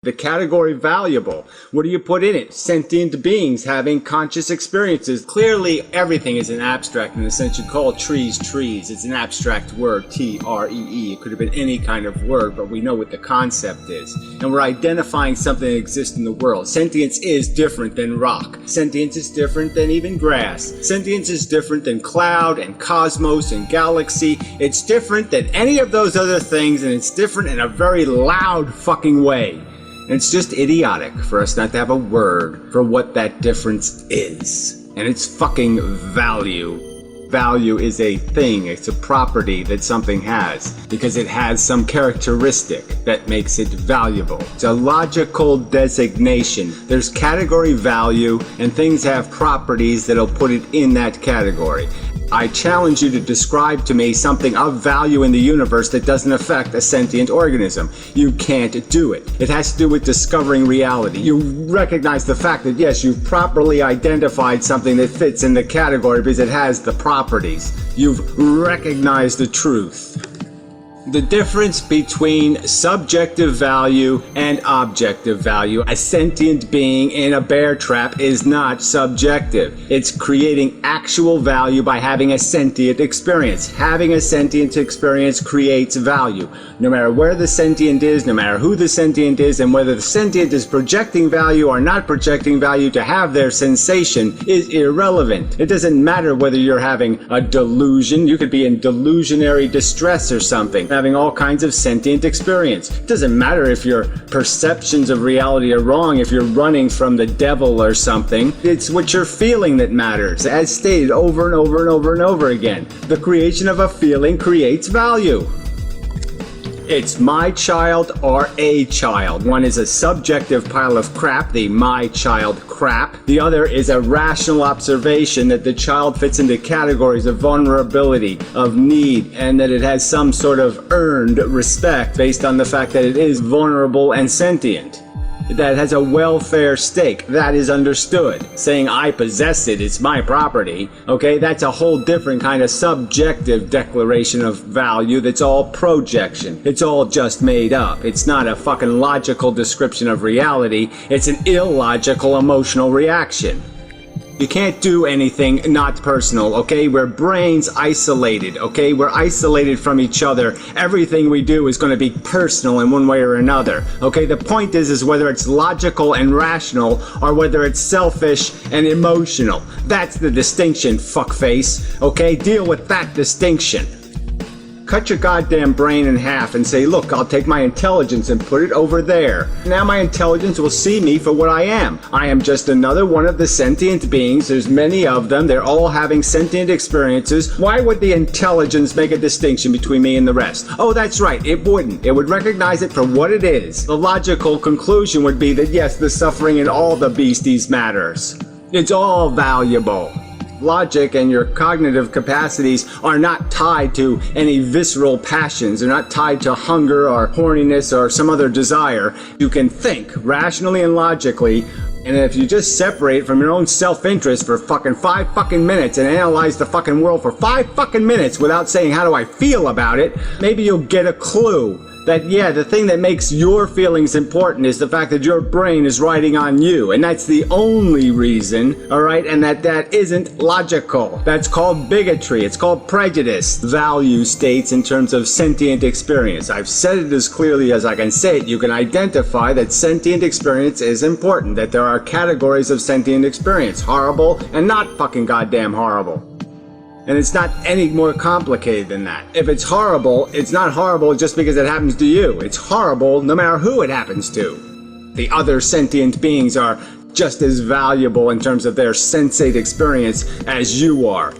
The category valuable, what do you put in it? Sentient beings having conscious experiences. Clearly, everything is an abstract in the sense you call trees trees. It's an abstract word, T-R-E-E. It could have been any kind of word, but we know what the concept is. And we're identifying something that exists in the world. Sentience is different than rock. Sentience is different than even grass. Sentience is different than cloud and cosmos and galaxy. It's different than any of those other things, and it's different in a very loud fucking way. And it's just idiotic for us not to have a word for what that difference is. And it's fucking value. Value is a thing, it's a property that something has, because it has some characteristic that makes it valuable. It's a logical designation. There's category value, and things have properties that'll put it in that category. I challenge you to describe to me something of value in the universe that doesn't affect a sentient organism. You can't do it. It has to do with discovering reality. You recognize the fact that yes, you've properly identified something that fits in the category because it has the properties. You've recognized the truth. The difference between subjective value and objective value. A sentient being in a bear trap is not subjective. It's creating actual value by having a sentient experience. Having a sentient experience creates value. No matter where the sentient is, no matter who the sentient is, and whether the sentient is projecting value or not projecting value to have their sensation is irrelevant. It doesn't matter whether you're having a delusion. You could be in delusionary distress or something, having all kinds of sentient experience. It doesn't matter if your perceptions of reality are wrong, if you're running from the devil or something. It's what you're feeling that matters, as stated over and over and over and over again. The creation of a feeling creates value. It's my child or a child. One is a subjective pile of crap, the my child crap. The other is a rational observation that the child fits into categories of vulnerability, of need, and that it has some sort of earned respect based on the fact that it is vulnerable and sentient. That has a welfare stake. That is understood. Saying I possess it, it's my property, okay, that's a whole different kind of subjective declaration of value that's all projection. It's all just made up. It's not a fucking logical description of reality. It's an illogical emotional reaction. You can't do anything not personal, okay? We're brains isolated, okay? We're isolated from each other. Everything we do is going to be personal in one way or another, okay? The point is whether it's logical and rational or whether it's selfish and emotional. That's the distinction, fuckface, okay? Deal with that distinction. Cut your goddamn brain in half and say, look, I'll take my intelligence and put it over there. Now my intelligence will see me for what I am. I am just another one of the sentient beings. There's many of them. They're all having sentient experiences. Why would the intelligence make a distinction between me and the rest? Oh, that's right. It wouldn't. It would recognize it for what it is. The logical conclusion would be that yes, the suffering in all the beasties matters. It's all valuable. Logic and your cognitive capacities are not tied to any visceral passions. They're not tied to hunger or horniness or some other desire. You can think rationally and logically, and if you just separate from your own self-interest for fucking 5 fucking minutes and analyze the fucking world for 5 fucking minutes without saying how do I feel about it, maybe you'll get a clue. That, yeah, the thing that makes your feelings important is the fact that your brain is riding on you. And that's the only reason, alright? And that isn't logical. That's called bigotry. It's called prejudice. Value states in terms of sentient experience. I've said it as clearly as I can say it. You can identify that sentient experience is important. That there are categories of sentient experience. Horrible and not fucking goddamn horrible. And it's not any more complicated than that. If it's horrible, it's not horrible just because it happens to you. It's horrible no matter who it happens to. The other sentient beings are just as valuable in terms of their sensate experience as you are.